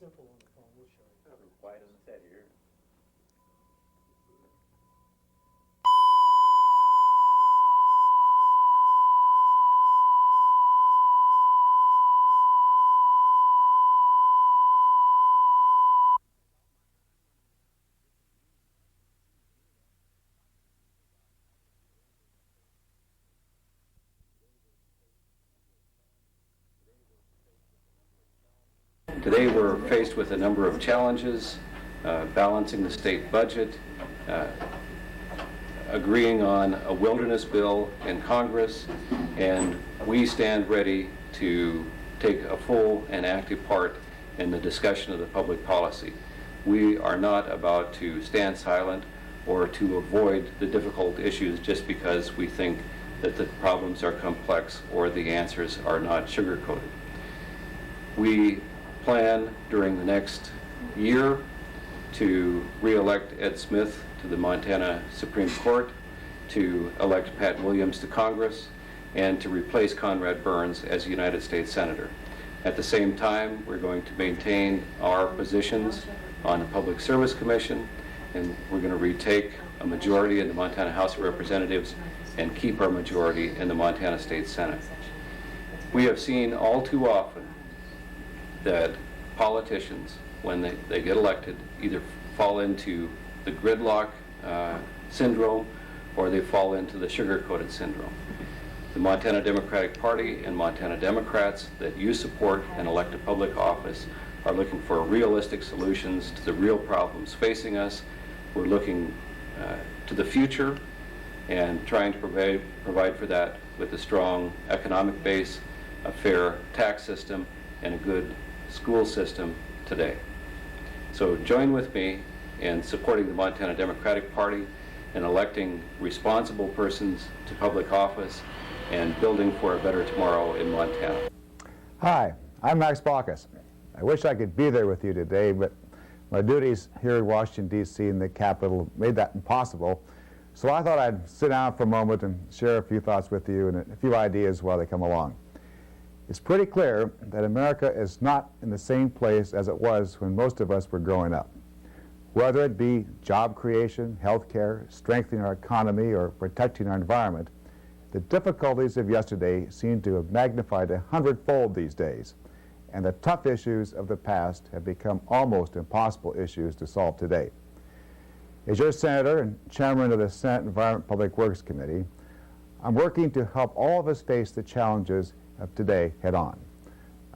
simple on the phone. We'll show you. It'll be quiet on the set here. Today we're faced with a number of challenges, balancing the state budget, agreeing on a wilderness bill in Congress, and we stand ready to take a full and active part in the discussion of the public policy. We are not about to stand silent or to avoid the difficult issues just because we think that the problems are complex or the answers are not sugar-coated. We plan during the next year to re-elect Ed Smith to the Montana Supreme Court, to elect Pat Williams to Congress, and to replace Conrad Burns as United States Senator. At the same time, we're going to maintain our positions on the Public Service Commission, and we're going to retake a majority in the Montana House of Representatives and keep our majority in the Montana State Senate. We have seen all too often that politicians, when they get elected, either fall into the gridlock syndrome or they fall into the sugar-coated syndrome. The Montana Democratic Party and Montana Democrats that you support and elect to public office are looking for realistic solutions to the real problems facing us. We're looking to the future and trying to provide for that with a strong economic base, a fair tax system, and a good school system today. So join with me in supporting the Montana Democratic Party and electing responsible persons to public office and building for a better tomorrow in Montana. Hi, I'm Max Baucus. I wish I could be there with you today, but my duties here in Washington, D.C. and the Capitol made that impossible. So I thought I'd sit down for a moment and share a few thoughts with you and a few ideas while they come along. It's pretty clear that America is not in the same place as it was when most of us were growing up. Whether it be job creation, health care, strengthening our economy, or protecting our environment, the difficulties of yesterday seem to have magnified 100-fold these days, and the tough issues of the past have become almost impossible issues to solve today. As your senator and chairman of the Senate Environment Public Works Committee, I'm working to help all of us face the challenges of today head on.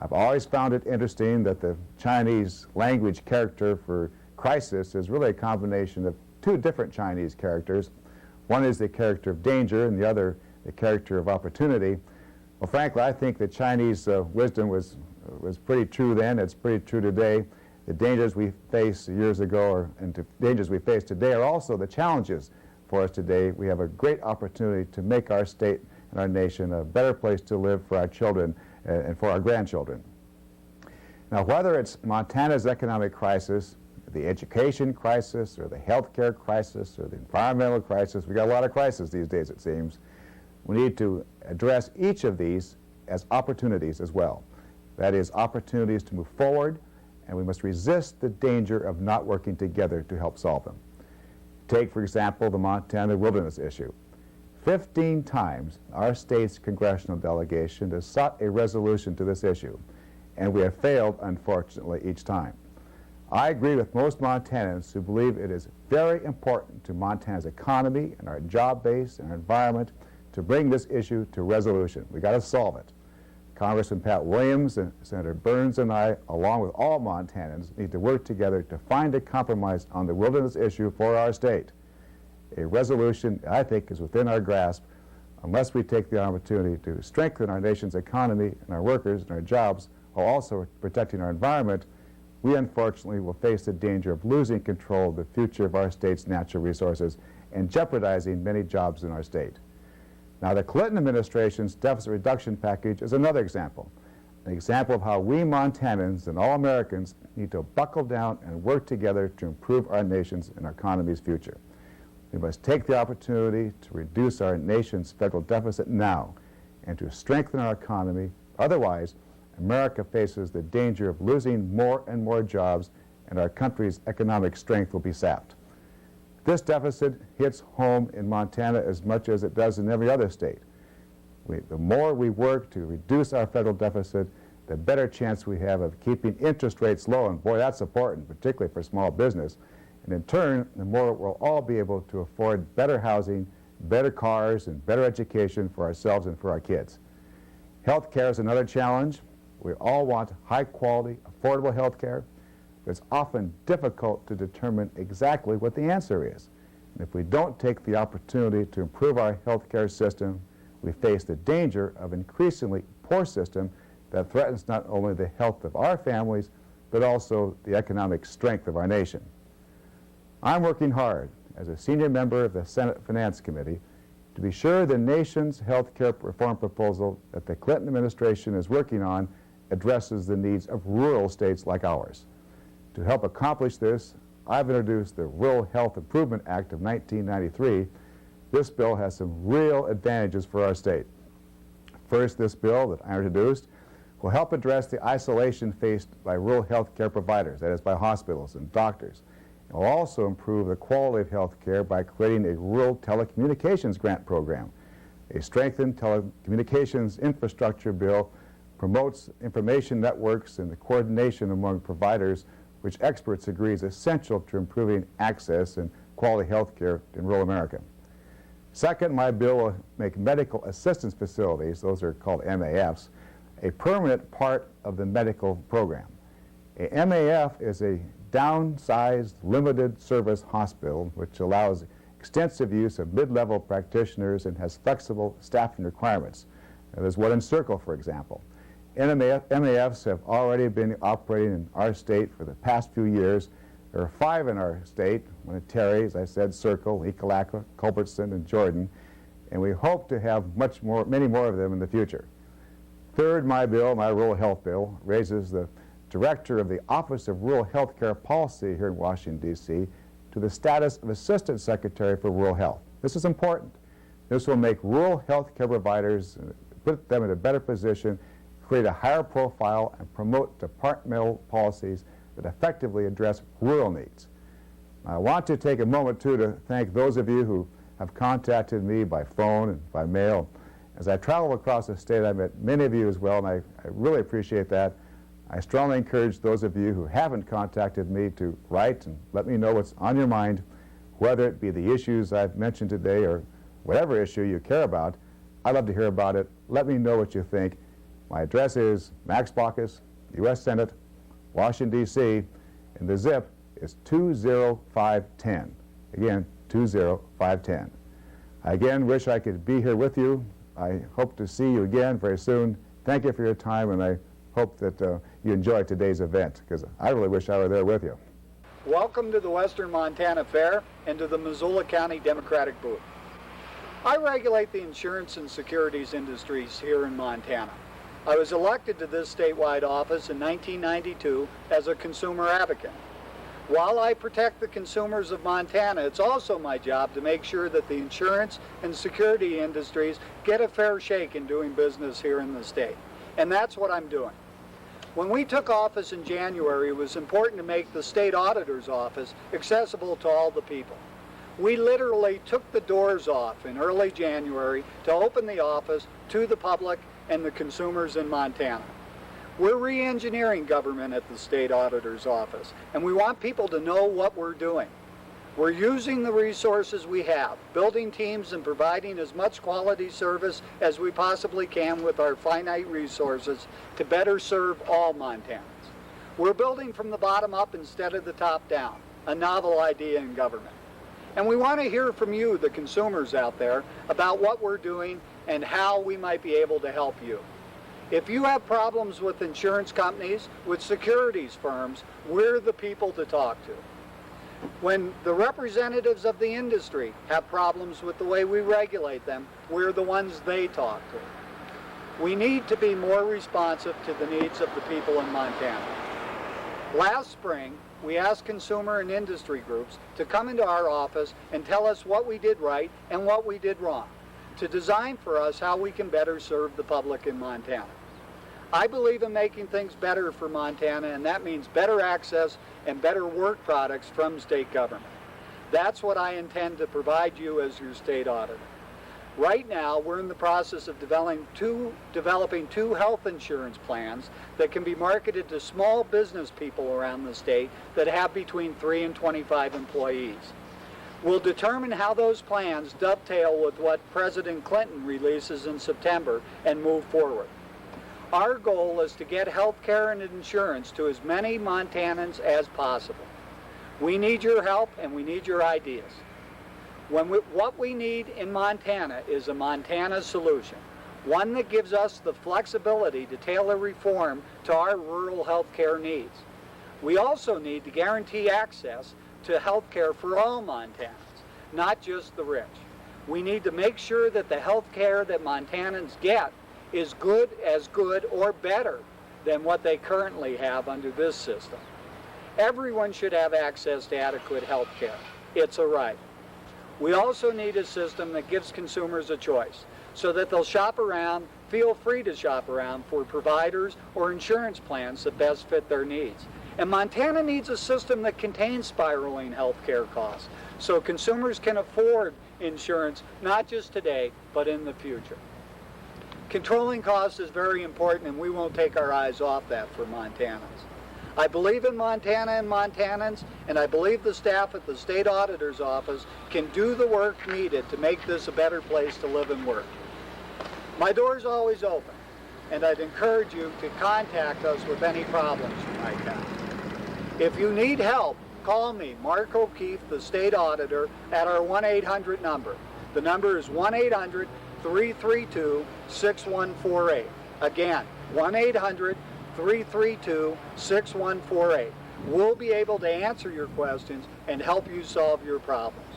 I've always found it interesting that the Chinese language character for crisis is really a combination of two different Chinese characters. One is the character of danger and the other the character of opportunity. Well, frankly, I think the Chinese wisdom was pretty true then. It's pretty true today. The dangers we faced years ago and the dangers we face today are also the challenges for us today. We have a great opportunity to make our state and our nation a better place to live for our children and for our grandchildren. Now, whether it's Montana's economic crisis, the education crisis, or the health care crisis, or the environmental crisis, we got a lot of crises these days, it seems. We need to address each of these as opportunities as well. That is, opportunities to move forward, and we must resist the danger of not working together to help solve them. Take, for example, the Montana wilderness issue. 15 times our state's congressional delegation has sought a resolution to this issue, and we have failed, unfortunately, each time. I agree with most Montanans who believe it is very important to Montana's economy and our job base and our environment to bring this issue to resolution. We've got to solve it. Congressman Pat Williams and Senator Burns and I, along with all Montanans, need to work together to find a compromise on the wilderness issue for our state. A resolution, I think, is within our grasp unless we take the opportunity to strengthen our nation's economy and our workers and our jobs while also protecting our environment. We unfortunately will face the danger of losing control of the future of our state's natural resources and jeopardizing many jobs in our state. Now, the Clinton administration's deficit reduction package is another example, an example of how we Montanans and all Americans need to buckle down and work together to improve our nation's and our economy's future. We must take the opportunity to reduce our nation's federal deficit now and to strengthen our economy. Otherwise, America faces the danger of losing more and more jobs, and our country's economic strength will be sapped. This deficit hits home in Montana as much as it does in every other state. The more we work to reduce our federal deficit, the better chance we have of keeping interest rates low, and boy, that's important, particularly for small business. And in turn, the more we'll all be able to afford better housing, better cars, and better education for ourselves and for our kids. Health care is another challenge. We all want high-quality, affordable health care, but it's often difficult to determine exactly what the answer is. And if we don't take the opportunity to improve our health care system, we face the danger of an increasingly poor system that threatens not only the health of our families, but also the economic strength of our nation. I'm working hard as a senior member of the Senate Finance Committee to be sure the nation's health care reform proposal that the Clinton administration is working on addresses the needs of rural states like ours. To help accomplish this, I've introduced the Rural Health Improvement Act of 1993. This bill has some real advantages for our state. First, this bill that I introduced will help address the isolation faced by rural health care providers, that is, by hospitals and doctors. It will also improve the quality of health care by creating a rural telecommunications grant program. A strengthened telecommunications infrastructure bill promotes information networks and the coordination among providers, which experts agree is essential to improving access and quality health care in rural America. Second, my bill will make medical assistance facilities, those are called MAFs, a permanent part of the medical program. A MAF is a downsized, limited service hospital which allows extensive use of mid-level practitioners and has flexible staffing requirements. There's one in Circle, for example. MAFs have already been operating in our state for the past few years. There are 5 in our state, one in Terry, as I said, Circle, Ekalaka, Culbertson, and Jordan, and we hope to have many more of them in the future. Third, my bill, my rural health bill, raises the director of the Office of Rural Health Care Policy here in Washington, D.C., to the status of Assistant Secretary for Rural Health. This is important. This will make rural health care providers, put them in a better position, create a higher profile, and promote departmental policies that effectively address rural needs. I want to take a moment, too, to thank those of you who have contacted me by phone and by mail. As I travel across the state, I met many of you as well, and I really appreciate that. I strongly encourage those of you who haven't contacted me to write and let me know what's on your mind, whether it be the issues I've mentioned today or whatever issue you care about. I'd love to hear about it. Let me know what you think. My address is Max Baucus, U.S. Senate, Washington, D.C., and the zip is 20510. Again, 20510. I again wish I could be here with you. I hope to see you again very soon. Thank you for your time, and I hope that you enjoyed today's event, because I really wish I were there with you. Welcome to the Western Montana Fair and to the Missoula County Democratic booth. I regulate the insurance and securities industries here in Montana. I was elected to this statewide office in 1992 as a consumer advocate. While I protect the consumers of Montana, it's also my job to make sure that the insurance and security industries get a fair shake in doing business here in the state. And that's what I'm doing. When we took office in January, it was important to make the state auditor's office accessible to all the people. We literally took the doors off in early January to open the office to the public and the consumers in Montana. We're re-engineering government at the state auditor's office, and we want people to know what we're doing. We're using the resources we have, building teams and providing as much quality service as we possibly can with our finite resources to better serve all Montanans. We're building from the bottom up instead of the top down, a novel idea in government. And we want to hear from you, the consumers out there, about what we're doing and how we might be able to help you. If you have problems with insurance companies, with securities firms, we're the people to talk to. When the representatives of the industry have problems with the way we regulate them, we're the ones they talk to. We need to be more responsive to the needs of the people in Montana. Last spring, we asked consumer and industry groups to come into our office and tell us what we did right and what we did wrong, to design for us how we can better serve the public in Montana. I believe in making things better for Montana, and that means better access and better work products from state government. That's what I intend to provide you as your state auditor. Right now, we're in the process of developing two health insurance plans that can be marketed to small business people around the state that have between 3 and 25 employees. We'll determine how those plans dovetail with what President Clinton releases in September and move forward. Our goal is to get health care and insurance to as many Montanans as possible. We need your help and we need your ideas. What we need in Montana is a Montana solution, one that gives us the flexibility to tailor reform to our rural health care needs. We also need to guarantee access to health care for all Montanans, not just the rich. We need to make sure that the health care that Montanans get is as good or better than what they currently have under this system. Everyone should have access to adequate health care. It's a right. We also need a system that gives consumers a choice so that they'll shop around, feel free to shop around for providers or insurance plans that best fit their needs. And Montana needs a system that contains spiraling health care costs so consumers can afford insurance not just today, but in the future. Controlling costs is very important, and we won't take our eyes off that for Montanans. I believe in Montana and Montanans, and I believe the staff at the State Auditor's Office can do the work needed to make this a better place to live and work. My door's always open, and I'd encourage you to contact us with any problems you might have. If you need help, call me, Mark O'Keefe, the State Auditor, at our 1-800 number. The number is 1-800-332-6148. Again, 1-800-332-6148. We'll be able to answer your questions and help you solve your problems.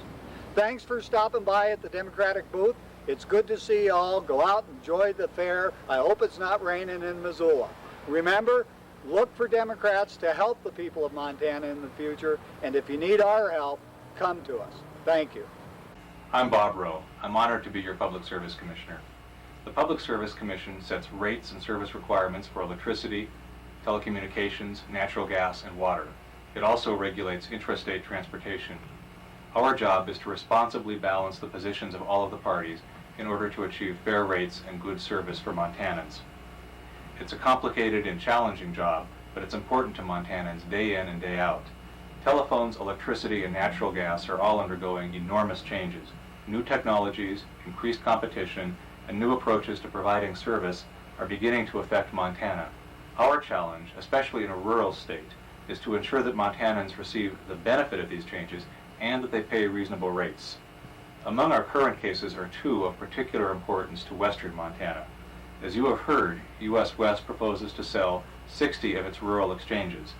Thanks for stopping by at the Democratic booth. It's good to see you all. Go out and enjoy the fair. I hope it's not raining in Missoula. Remember, look for Democrats to help the people of Montana in the future, and if you need our help, come to us. Thank you. I'm Bob Rowe. I'm honored to be your Public Service Commissioner. The Public Service Commission sets rates and service requirements for electricity, telecommunications, natural gas, and water. It also regulates intrastate transportation. Our job is to responsibly balance the positions of all of the parties in order to achieve fair rates and good service for Montanans. It's a complicated and challenging job, but it's important to Montanans day in and day out. Telephones, electricity, and natural gas are all undergoing enormous changes. New technologies, increased competition, and new approaches to providing service are beginning to affect Montana. Our challenge, especially in a rural state, is to ensure that Montanans receive the benefit of these changes and that they pay reasonable rates. Among our current cases are two of particular importance to western Montana. As you have heard, U.S. West proposes to sell 60 of its rural exchanges.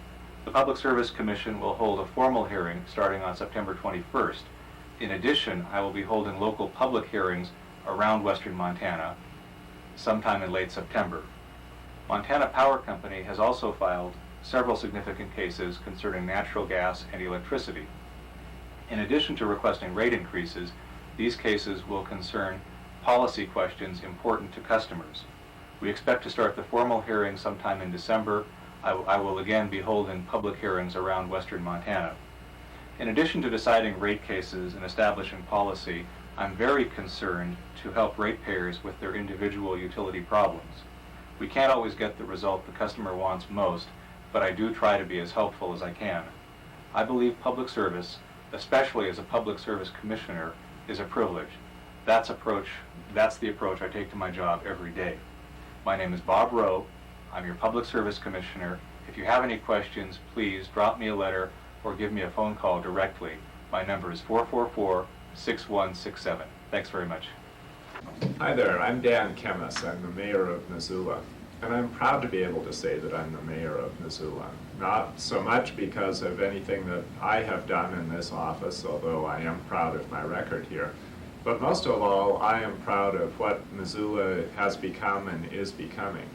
The Public Service Commission will hold a formal hearing starting on September 21st. In addition, I will be holding local public hearings around western Montana sometime in late September. Montana Power Company has also filed several significant cases concerning natural gas and electricity. In addition to requesting rate increases, these cases will concern policy questions important to customers. We expect to start the formal hearing sometime in December. I will again be holding public hearings around western Montana. In addition to deciding rate cases and establishing policy, I'm very concerned to help ratepayers with their individual utility problems. We can't always get the result the customer wants most, but I do try to be as helpful as I can. I believe public service, especially as a Public Service Commissioner, is a privilege. That's the approach I take to my job every day. My name is Bob Rowe. I'm your Public Service Commissioner. If you have any questions, please drop me a letter or give me a phone call directly. My number is 444-6167. Thanks very much. Hi there, I'm Dan Kemmis. I'm the mayor of Missoula. And I'm proud to be able to say that I'm the mayor of Missoula. Not so much because of anything that I have done in this office, although I am proud of my record here. But most of all, I am proud of what Missoula has become and is becoming.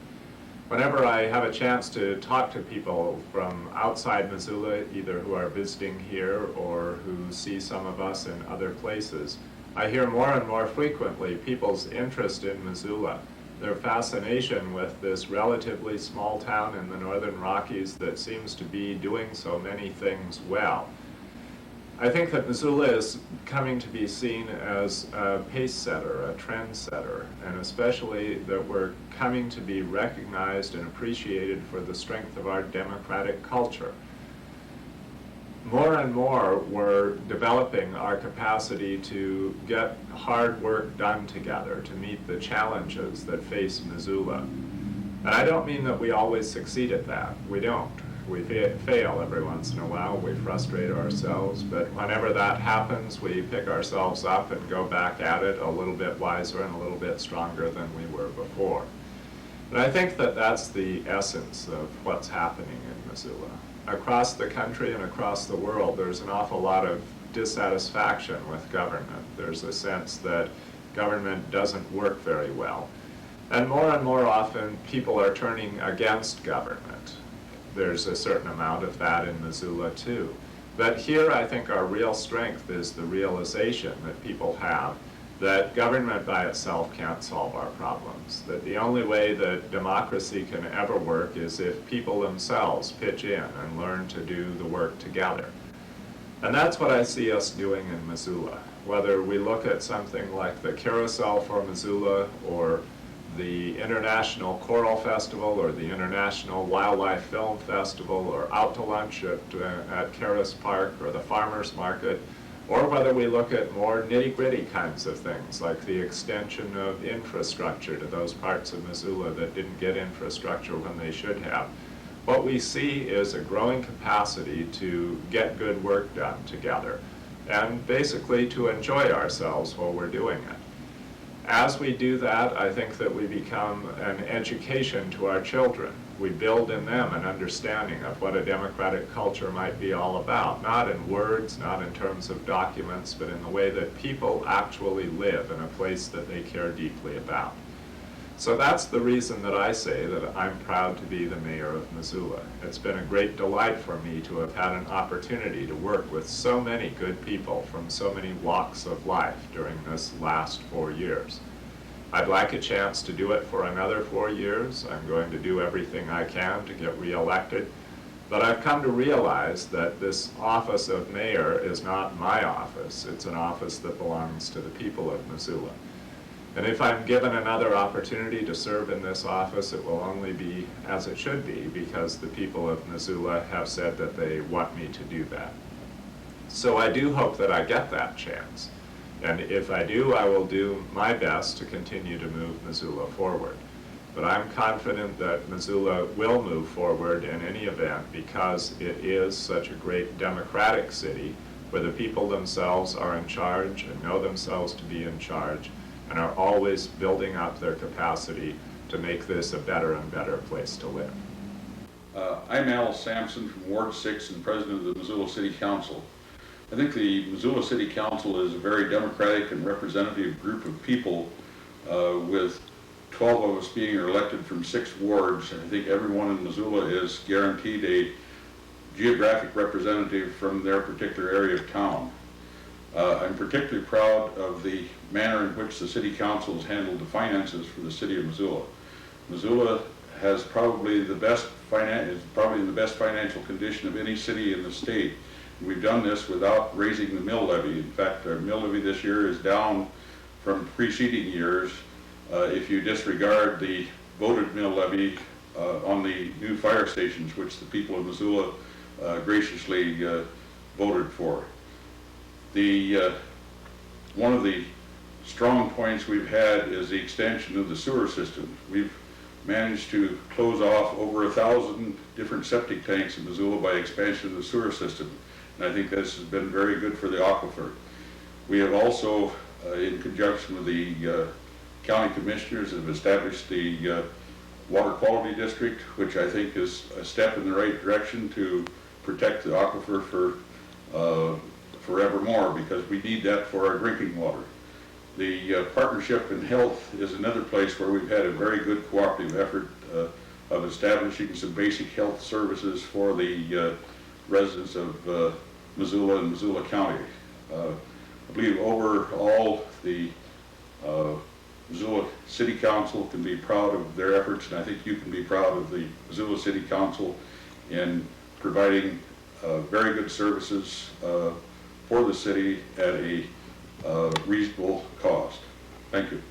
Whenever I have a chance to talk to people from outside Missoula, either who are visiting here or who see some of us in other places, I hear more and more frequently people's interest in Missoula their fascination with this relatively small town in the Northern Rockies that seems to be doing so many things well. I think that Missoula is coming to be seen as a pace setter, a trend setter, and especially that we're coming to be recognized and appreciated for the strength of our democratic culture. More and more, we're developing our capacity to get hard work done together to meet the challenges that face Missoula. And I don't mean that we always succeed at that. We don't. We fail every once in a while. We frustrate ourselves. But whenever that happens, we pick ourselves up and go back at it a little bit wiser and a little bit stronger than we were before. And I think that that's the essence of what's happening in Missoula. Across the country and across the world, there's an awful lot of dissatisfaction with government. There's a sense that government doesn't work very well. And more often, people are turning against government. There's a certain amount of that in Missoula, too. But here, I think our real strength is the realization that people have that government by itself can't solve our problems, that the only way that democracy can ever work is if people themselves pitch in and learn to do the work together. And that's what I see us doing in Missoula. Whether we look at something like the Carousel for Missoula, or the International Choral Festival, or the International Wildlife Film Festival, or Out to Lunch at Caras Park, or the Farmers Market, or whether we look at more nitty-gritty kinds of things, like the extension of infrastructure to those parts of Missoula that didn't get infrastructure when they should have. What we see is a growing capacity to get good work done together, and basically to enjoy ourselves while we're doing it. As we do that, I think that we become an education to our children. We build in them an understanding of what a democratic culture might be all about, not in words, not in terms of documents, but in the way that people actually live in a place that they care deeply about. So that's the reason that I say that I'm proud to be the mayor of Missoula. It's been a great delight for me to have had an opportunity to work with so many good people from so many walks of life during this last 4 years. I'd like a chance to do it for another 4 years. I'm going to do everything I can to get reelected. But I've come to realize that this office of mayor is not my office. It's an office that belongs to the people of Missoula. And if I'm given another opportunity to serve in this office, it will only be as it should be, because the people of Missoula have said that they want me to do that. So I do hope that I get that chance. And if I do, I will do my best to continue to move Missoula forward. But I'm confident that Missoula will move forward in any event, because it is such a great democratic city where the people themselves are in charge and know themselves to be in charge, and are always building up their capacity to make this a better and better place to live. I'm Al Sampson from Ward 6 and President of the Missoula City Council. I think the Missoula City Council is a very democratic and representative group of people, with 12 of us being elected from 6 wards. And I think everyone in Missoula is guaranteed a geographic representative from their particular area of town. I'm particularly proud of the manner in which the City Council has handled the finances for the City of Missoula. Missoula has probably the best is probably in the best financial condition of any city in the state. We've done this without raising the mill levy. In fact, our mill levy this year is down from preceding years if you disregard the voted mill levy on the new fire stations, which the people of Missoula graciously voted for. One of the strong points we've had is the extension of the sewer system. We've managed to close off over 1,000 different septic tanks in Missoula by expansion of the sewer system. And I think this has been very good for the aquifer. We have also, in conjunction with the county commissioners, have established the water quality district, which I think is a step in the right direction to protect the aquifer for forevermore, because we need that for our drinking water. The partnership in health is another place where we've had a very good cooperative effort of establishing some basic health services for the residents of Missoula and Missoula County. I believe overall the Missoula City Council can be proud of their efforts, and I think you can be proud of the Missoula City Council in providing very good services for the city at a reasonable cost. Thank you.